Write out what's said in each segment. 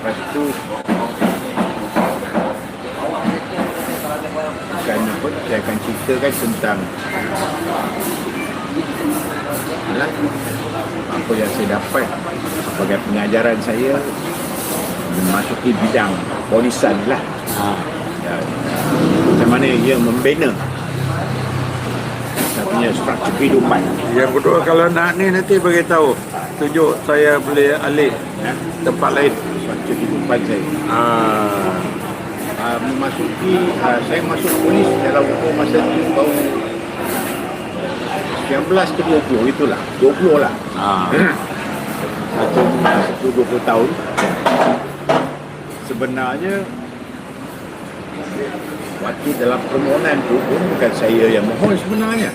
Lepas tu bukan apa, saya akan ceritakan tentang apa yang saya dapat sebagai pengajaran saya memasuki bidang polisan lah. Dan macam mana ia membina kita punya struktur kehidupan. Yang kedua, kalau nak ni nanti beritahu, tunjuk saya boleh alih tempat lain. Struktur kehidupan saya. Saya masuk polis dalam umur masa tu baru 19 ke 20, itulah 20 lah. Satu 20 tahun. Sebenarnya waktu dalam permohonan tu pun bukan saya yang mohon sebenarnya.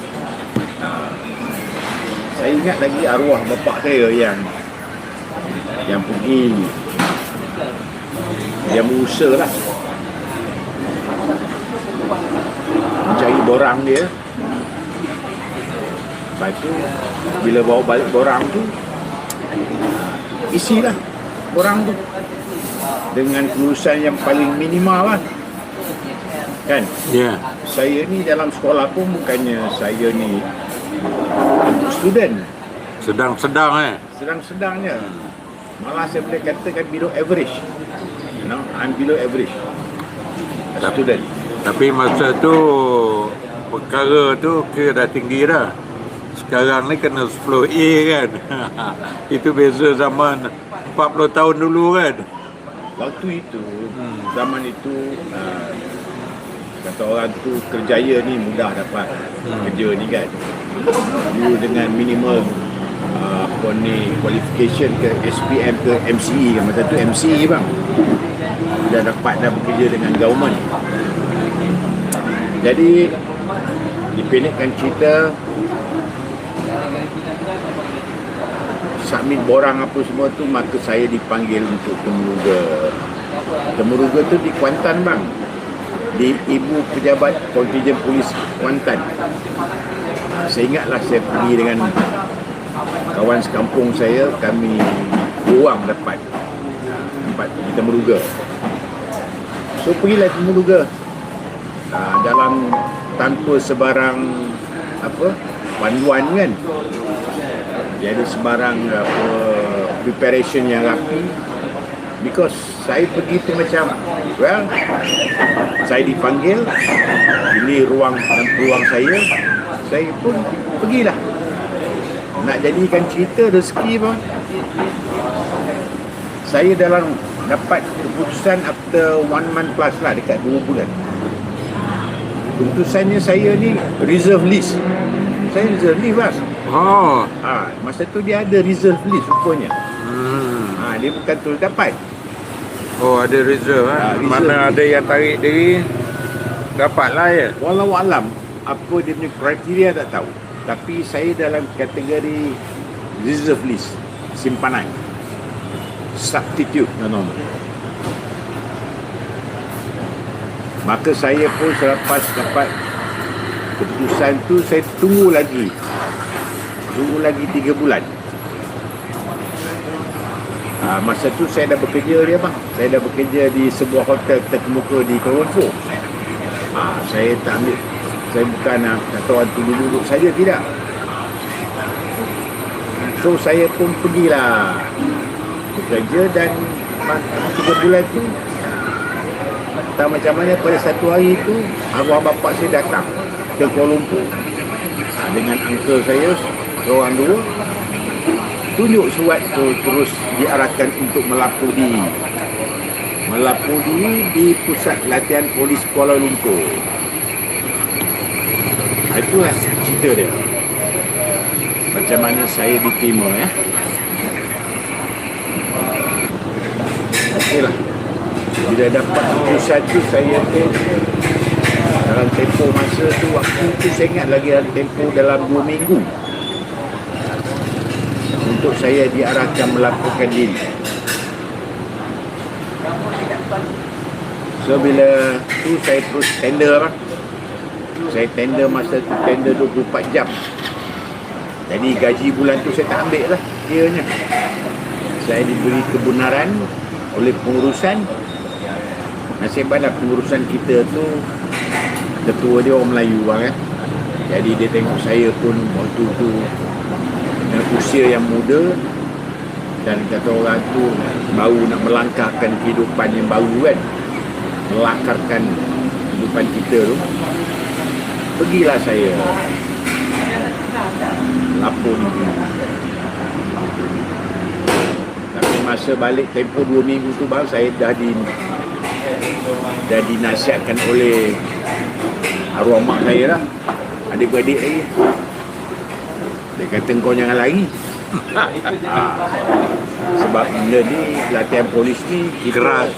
Saya ingat lagi arwah bapa saya yang pergi, dia berusaha lah mencari borang dia. Lepas tu bila bawa balik borang tu, isilah borang tu dengan kelulusan yang paling minimal lah, kan? Ya. Saya ni dalam sekolah pun bukannya saya ni student, Sedang-sedang sedang-sedangnya, malah saya boleh katakan below average. I'm below average as a student. Tapi masa tu perkara tu kira dah tinggi dah. Sekarang ni kena 10A kan. Itu beza zaman 40 tahun dulu kan. Waktu itu, zaman itu, kata orang tu kerjaya ni mudah dapat kerja ni kan. You dengan minimal qualification ke SPM ke MCE kan, masa tu MCE bang, dah bekerja dengan government. Jadi dipendekkan cerita, submit borang apa semua tu, maka saya dipanggil untuk temuruga. Temuruga tu di Kuantan bang, di Ibu Pejabat Kontijen Polis Kuantan. Saya ingatlah saya pergi dengan kawan sekampung saya, kami orang dapat tempat pergi temuruga. So pergilah temuruga, dalam tanpa sebarang panduan kan. Jadi sebarang preparation yang rapi, because saya pergi tu macam, well, saya dipanggil, ini ruang dan peluang saya pun pergilah. Nak jadikan cerita rezeki bang, saya dalam dapat keputusan after 1 month plus lah, dekat 2 bulan. Keputusannya saya ni reserve list. Saya reserve list bang. Masa tu dia ada reserve list rupanya. Dia bukan terus dapat. Ada reserve reserve. Mana ada yang tarik diri, dapatlah ya. Walau alam apa dia punya kriteria tak tahu. Tapi saya dalam kategori reserve list, simpanan, substitute normal. Maka saya pun selepas dapat keputusan tu, saya tunggu lagi 3 bulan. Masa tu saya dah bekerja dia bang. Saya dah bekerja di sebuah hotel terkemuka di Kuala Lumpur. Saya tak ambil, saya bukan kata orang tu duduk saja, tidak. So saya pun pergilah bekerja, dan 3 bulan tu tak macam mana, pada satu hari tu arwah bapa saya datang ke Kuala Lumpur dengan uncle saya, seorang dua, tunjuk surat tu, terus diarahkan untuk melapor diri di Pusat Latihan Polis Kuala Lumpur. Itulah cerita dia, macam mana saya diterima ya. Okeylah, bila dapat keputusan tu, saya dalam tempoh masa tu, waktu tu saya ingat lagi dalam tempoh dalam 2 minggu untuk saya diarahkan melaporkan diri. So bila tu saya terus tender lah. Saya tender, masa tu tender 24 jam. Jadi gaji bulan tu saya tak ambil lah kiranya. Saya diberi kebenaran oleh pengurusan. Nasib baiklah pengurusan kita tu ketua dia orang Melayu bang ya. Jadi dia tengok saya pun waktu tu dengan usia yang muda dan kata orang tu baru nak melangkahkan kehidupan yang baru kan, melakarkan kehidupan kita tu. Pergilah saya lapor ni. Tapi masa balik tempoh 2 minggu tu bang, saya dah dinasihatkan oleh arwah mak saya lah, adik-beradik lagi. Dia kata kau jangan lari. Sebab benda ni, latihan polis ni Keras.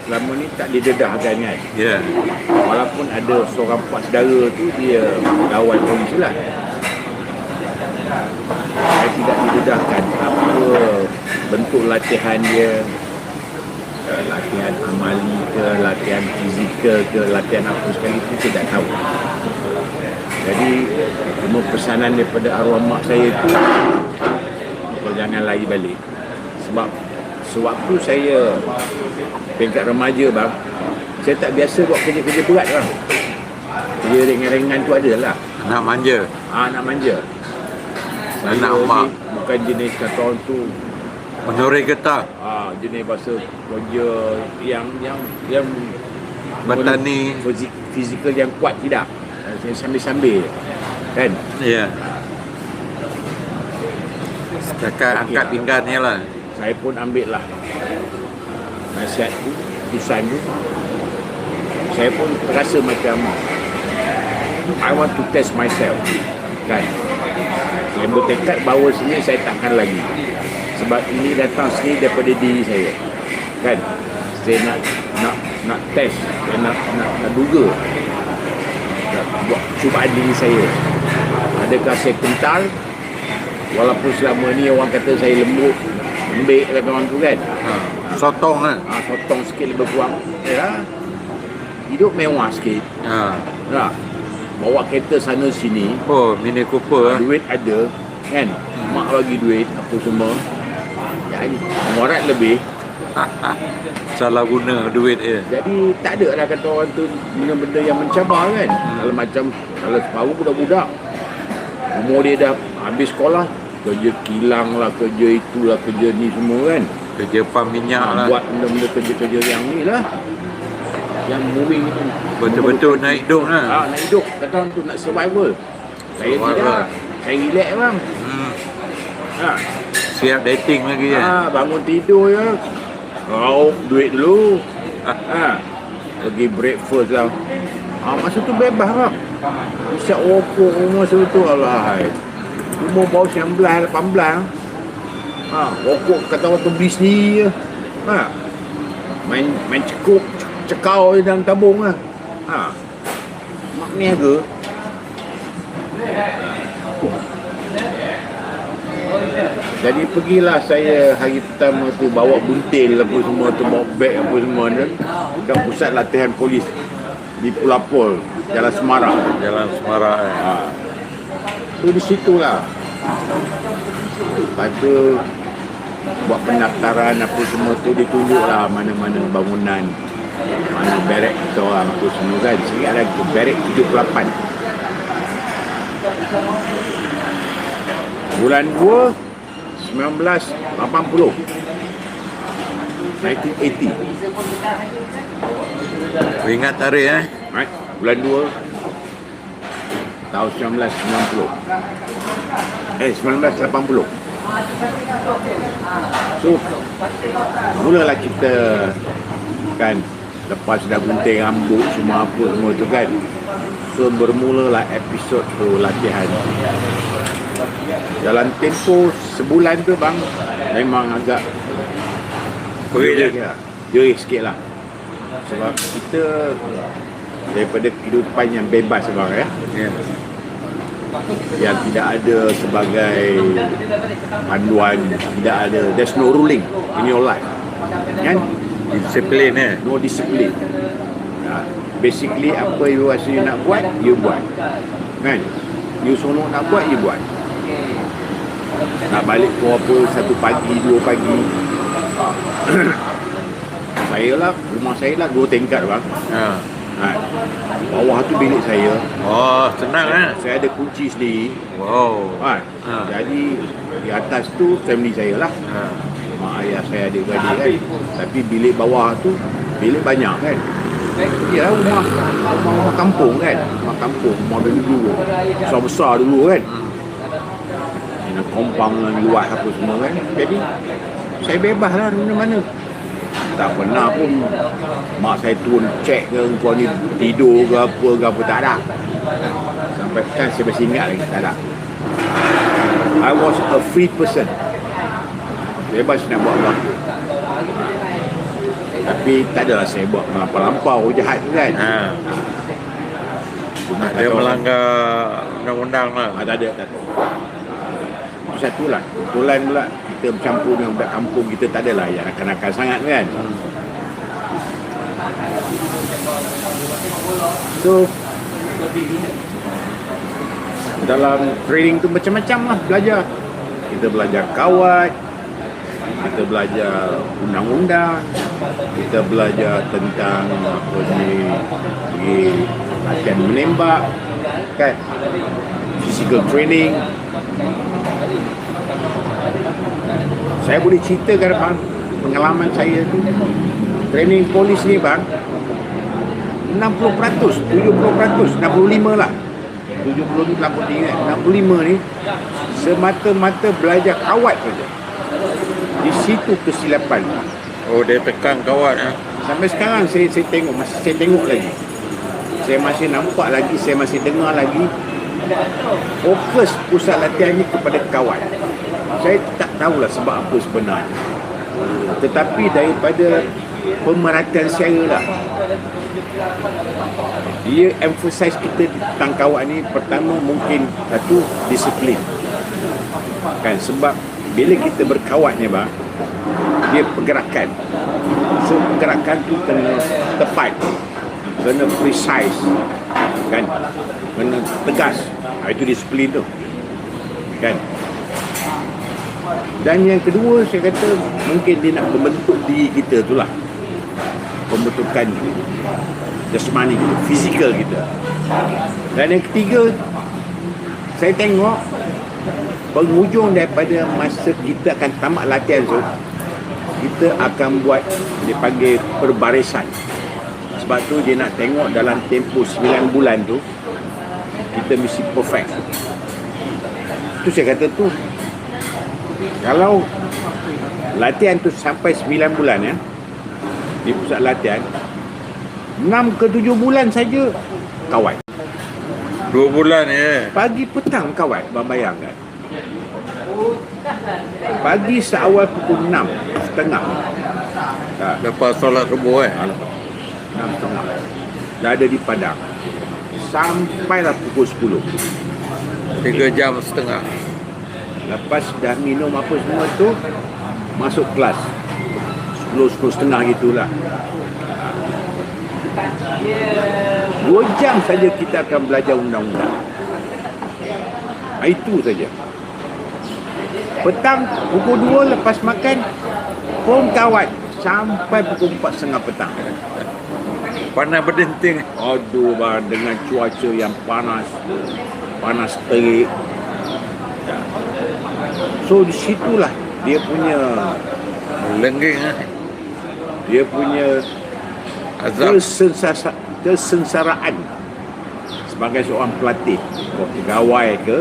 selama ni tak didedahkan kan. Ya. Walaupun ada seorang pak saudara tu dia kawan polis lah, saya tidak didedahkan apa bentuk latihan dia, latihan amali ke, latihan fizikal ke, latihan apa sekali itu tidak tahu. Jadi cuma pesanan daripada arwah mak saya tu, kau jangan lari balik. Sebab sewaktu saya peringkat remaja bang, saya tak biasa buat kerja-kerja berat bang. Kerja ringan-ringan tu adalah Nak manja. nak manja. Anak Saya mak. ni bukan jenis kata orang tu Menoreh getah. jenis bahasa kerja yang Bertani. fizikal yang kuat, tidak. Saya sambil-sambil kan. Ya. Setakat angkat pinggan ni lah. Saya pun ambil lah nasihat tu, keputusan tu. Saya pun rasa macam I want to test myself kan. Saya bertekad bahawa sini saya takkan lagi, sebab ini datang sini daripada diri saya kan. Saya nak test, saya nak duga, nak buat cubaan diri saya. Adakah saya kental, walaupun selama ni orang kata saya lembut, lembik kata orang tu kan. Sotong kan. Sotong sikit lebih kurang. Hidup mewah sikit. Bawa kereta sana sini. Oh, Mini Cooper. Duit ada kan. Mak bagi duit apa semua. Jadi morat lebih. Salah guna duit dia. Jadi tak ada lah kata orang tu benda-benda yang mencabar kan. Kalau separuh budak-budak, umur dia dah habis sekolah, kerja kilang lah, kerja itulah, kerja ni semua kan. Kerja pam minyak lah. Buat benda-benda kerja-kerja yang ni lah, yang moving itu. Betul-betul naik hidup lah. Nak hidup, kata orang tu nak survival. Saya tidak. Saya relax bang. Siap dating lagi ya. Bangun tidur je, raup duit dulu. Pergi breakfast lah. Masa tu bebas bang. Isyak rokok masa tu, alahai. Umur baru 19, 18. Rokok kata orang tu beli sendiri je. Main cekau je dalam tabung lah. Mak niaga. Jadi pergilah saya hari pertama tu, bawa buntil apa semua tu, bawa beg apa semua tu, ke pusat latihan polis di Pulapol, Jalan Semarak. Jalan Semarak Tu di situlah. Lepas tu buat pendaftaran apa semua tu, ditunjuklah mana-mana bangunan, mana barek kita orang tu semua kan. Sikit lagi barek 78. Bulan 2 1980, 1980. Ingat tarikh Right? Bulan 2 tahun 1990. 1980. So mulalah kita kan, lepas dah gunting rambut semua apa semua tu kan. So bermulalah episod tu latihan. Dalam tempoh sebulan tu bang, memang agak jerih sikit lah. Sebab kita daripada kehidupan yang bebas bang yang tidak ada sebagai panduan, tidak ada, there's no ruling in your life kan. Disiplin No disiplin. Basically apa you rasa you nak buat, you buat kan. You seronok nak buat, you buat. Nak balik pukul apa, 1 pagi, 2 pagi, saya lah, rumah saya lah 2 tingkat bang. Ha. Ha. Bawah tu bilik saya. Oh, senang Saya ada kunci sendiri. Wow. Ha. Ha. Jadi di atas tu family saya lah. Ha. Mak ayah saya, adik-beradik kan. Tapi bilik bawah tu bilik banyak kan. Ya, rumah kampung kan. Rumah kampung, rumah dulu. Besar-besar dulu kan. Dengan kompang dengan luas apa semua kan. Jadi saya bebas lah mana-mana. Tak pernah pun mak saya turun cek ke kau ni tidur ke apa, tak ada. Sampai kan saya masih ingat lagi, tak ada. I was a free person. Bebas nak buat apa. Tapi tak adalah saya buat melampau-lampau jahat tu kan. Ha. Dia melanggar undang-undang lah. Tak ada. Itu satu lah. Kebetulan pula kita bercampur dengan budak kampung, kita tak adalah yang nakal-nakal sangat kan. So dalam training tu macam-macam lah belajar. Kita belajar kawat, kita belajar undang-undang, kita belajar tentang apa ni, latihan menembak kan, physical training. Saya boleh ceritakan bang, pengalaman saya tu training polis ni bang, 60%, 70%, 65 lah, 70 ni terlalu tinggi kan. 65 ni semata-mata belajar kawat saja. Di situ kesilapan. Oh, dia tekan kawat Sampai sekarang saya tengok, masih saya tengok lagi. Saya masih nampak lagi, saya masih dengar lagi. Fokus pusat latihan ni kepada kawat. Saya tak tahulah sebab apa sebenarnya. Tetapi daripada pemerhatian saya lah, dia emphasize kita tentang kawat ni. Pertama mungkin satu, disiplin kan, sebab bila kita berkawat ni bang, dia pergerakan. So pergerakan tu kena tepat, kena precise kan, kena tegas. Itu disiplin tu kan. Dan yang kedua saya kata mungkin dia nak membentuk diri kita tu lah, pembentukan jasmani kita, fizikal kita. Dan yang ketiga saya tengok penghujung daripada masa kita akan tamat latihan tu, kita akan buat dia panggil perbarisan. Sebab tu dia nak tengok dalam tempoh 9 bulan tu kita mesti perfect. Tu saya kata tu, kalau latihan tu sampai 9 bulan ya, di pusat latihan 6 ke 7 bulan saja kawat. 2 bulan ya. Pagi petang kawat, bayangkan. Pagi seawal pukul 6:30. Lepas solat subuh 6:30 dah ada di padang sampailah pukul 10. 3 jam setengah. Lepas dah minum apa semua tu, masuk kelas 10:30 gitulah. 2 jam saja kita akan belajar undang-undang. Itu saja. Petang pukul 2 lepas makan pun kawat sampai pukul 4:30 petang. Panas berdenting. Aduh bang, dengan cuaca yang panas terik. So disitulah dia punya Lengging dia punya azab. kesengsaraan sebagai seorang pelatih, pegawai ke,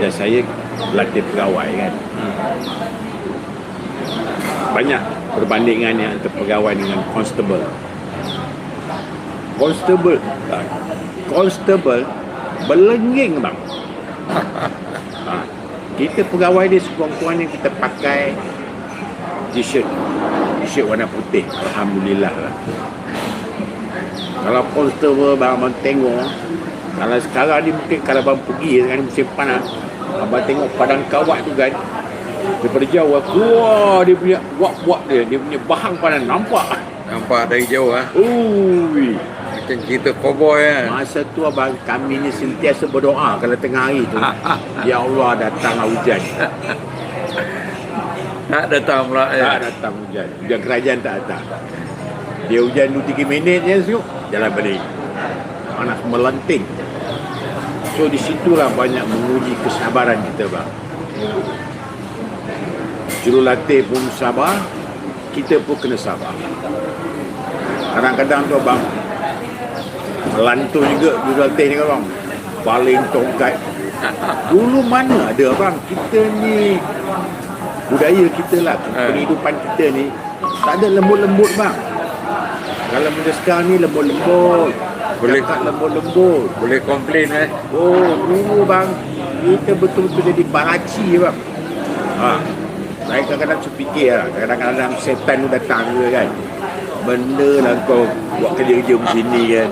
dan saya pelatih pegawai kan. Banyak perbandingannya antara pegawai dengan constable. Constable berlengging bang. Kita pegawai dia sekurang-kurangnya kita pakai t-shirt warna putih, alhamdulillah lah. Kalau constable bang tengok, kalau sekarang ni mungkin kalau bang pergi kan musim panas, abang tengok padang kawat tu kan, daripada jauh keluar dia punya wak-wak dia punya bahang panas nampak dari jauh Ui, macam cerita cowboy Masa tu abang, kami ni sentiasa berdoa kalau tengah hari tu, ya Allah datanglah hujan. Tak datang pula. Tak datang hujan. Hujan kerajaan tak datang. Dia hujan 2-3 minit je esok, jalan balik. Panas melenting. So di situlah banyak menguji kesabaran kita bang. Jurulatih pun sabar, kita pun kena sabar. Kadang-kadang tu bang, melantun juga jurulatih ni kan bang. Paling tongkat. Dulu mana ada bang, kita ni budaya kita lah, kehidupan kita ni tak ada lembut-lembut bang. Kalau benda sekarang ni lembut-lembut, Boleh cakap lembut-lembut. boleh komplain Oh, dulu bang, kita betul-betul jadi baraci bang. Saya kadang-kadang terfikir lah, kadang-kadang setan tu datang ke kan. Benda lah kau buat kerja-kerja macam ni kan.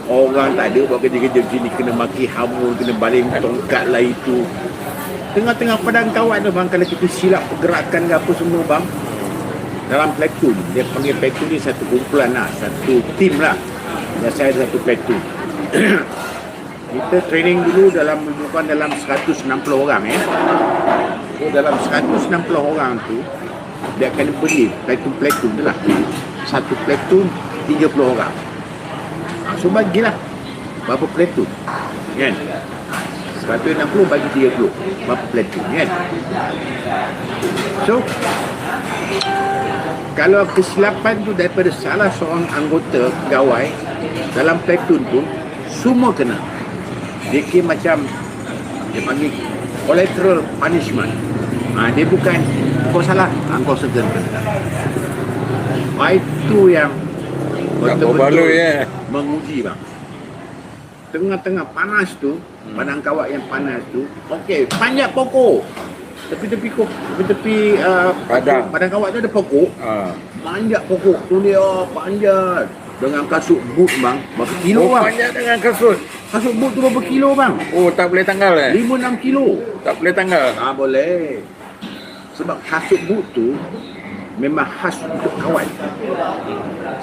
Orang tak ada buat kerja-kerja macam ni, kena maki hamun, kena baling tongkat lah itu. Tengah-tengah padang kawan tu bang, kalau kita silap pergerakan ke apa semua bang, dalam platoon, dia panggil platoon ni satu kumpulan lah, satu tim lah. Dan saya ada satu platoon. Kita training dulu bukan dalam 160 orang So dalam 160 orang tu, dia akan beri platoon tu lah. Satu platoon 30 orang. So bagilah berapa platoon kan? 160 bagi 30, berapa platoon kan? So kalau kesilapan tu daripada salah seorang anggota pegawai dalam platoon pun, semua kena. Dia kira macam, dia panggil collateral punishment. Dia bukan kau salah, kau segan kena. Itu yang betul-betul menguji bang. Tengah-tengah panas tu, padang kawat yang panas tu, okey, panjat pokok. Tepi-tepi padang kawat tu ada pokok. Panjat pokok tu dia panjat dengan kasut boot bang, berapa kilo bang? Panjat dengan kasut. Kasut boot tu berapa kilo bang? Oh, tak boleh tanggal 5-6 kilo. Tak boleh tanggal. Boleh. Sebab kasut boot tu memang khas untuk kawan.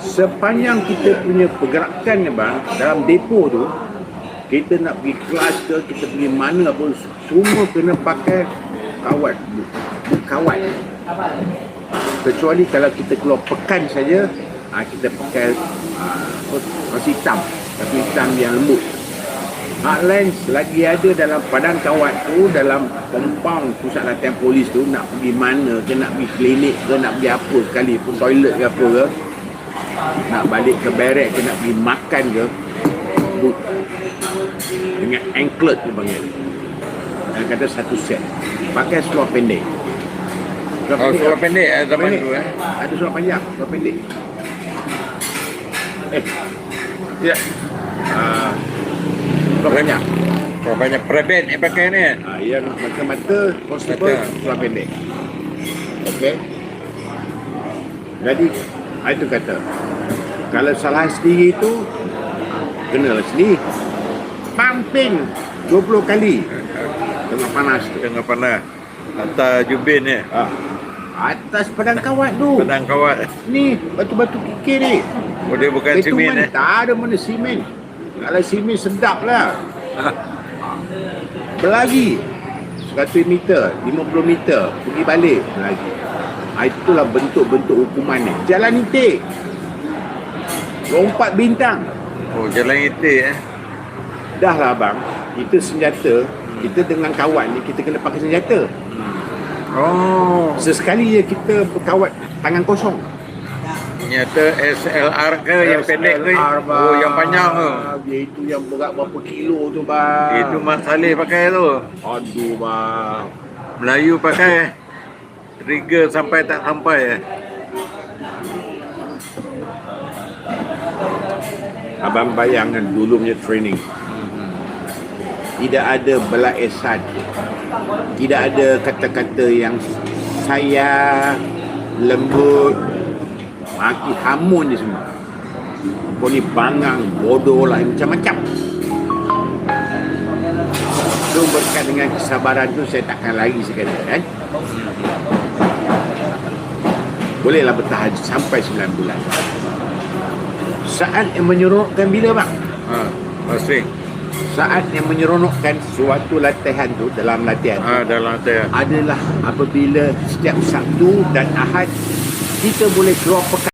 Sepanjang kita punya pergerakan ni bang, dalam depo tu, kita nak pergi kelas ke, kita pergi mana pun, semua kena pakai kawat, kawat. Kecuali kalau kita keluar pekan saja, kita pakai masih hitam, tapi hitam yang lembut. Hak lain lagi ada dalam padang kawat tu, dalam compound pusat latihan polis tu, nak pergi mana ke, nak pergi klinik ke, nak pergi apa sekali pun, toilet ke apa ke, nak balik ke barrack ke, nak pergi makan ke, boot dengan anklet tu panggil. Dan kata satu set, pakai seluar pendek. Seluar pendek zaman tu ada seluar panjang, seluar pendek. Ya. Seluar panjang. Seluar banyak private yang pakai ni. Yang mata-mata constable seluar pendek. Okey. Jadi itu kata, kalau salah sendiri tu kenalah sendiri. Pumping 20 kali tengah panas tu. Tengah panas. Atas jubin ni. Atas padang kawat tu. Padang kawat. Ni batu-batu kikir ni. Oh, dia bukan simen Tak ada mana simen. Kalau simen sedap lah. Berlagi 100 meter, 50 meter, pergi balik berlagi. Itulah bentuk-bentuk hukuman ni. Jalan itik, lompat bintang. Oh, jalan itik Dah lah bang, kita senjata, kita dengan kawan ni, kita kena pakai senjata. Oh, Sesekali je kita berkawat tangan kosong. nyata SLR ke yang pendek ke? Bang. Oh, yang panjang tu. Dia itu yang berat berapa kilo tu bang. Itu Mat Saleh pakai tu. Aduh bang. Melayu pakai trigger sampai tak sampai Abang bayangkan dulu punya training. Tidak ada belak esan. Tidak ada kata-kata yang saya lembut, maki hamun ni semua. Kau ni bangang, bodoh lah, macam-macam. So berkat dengan kesabaran tu saya takkan lari sekali kan. Bolehlah bertahan sampai 9 bulan. Saat yang menyorokkan bila bang? Masing. saat yang menyeronokkan suatu latihan tu, dalam latihan dalam latihan. adalah apabila setiap Sabtu dan Ahad kita boleh keluar pekan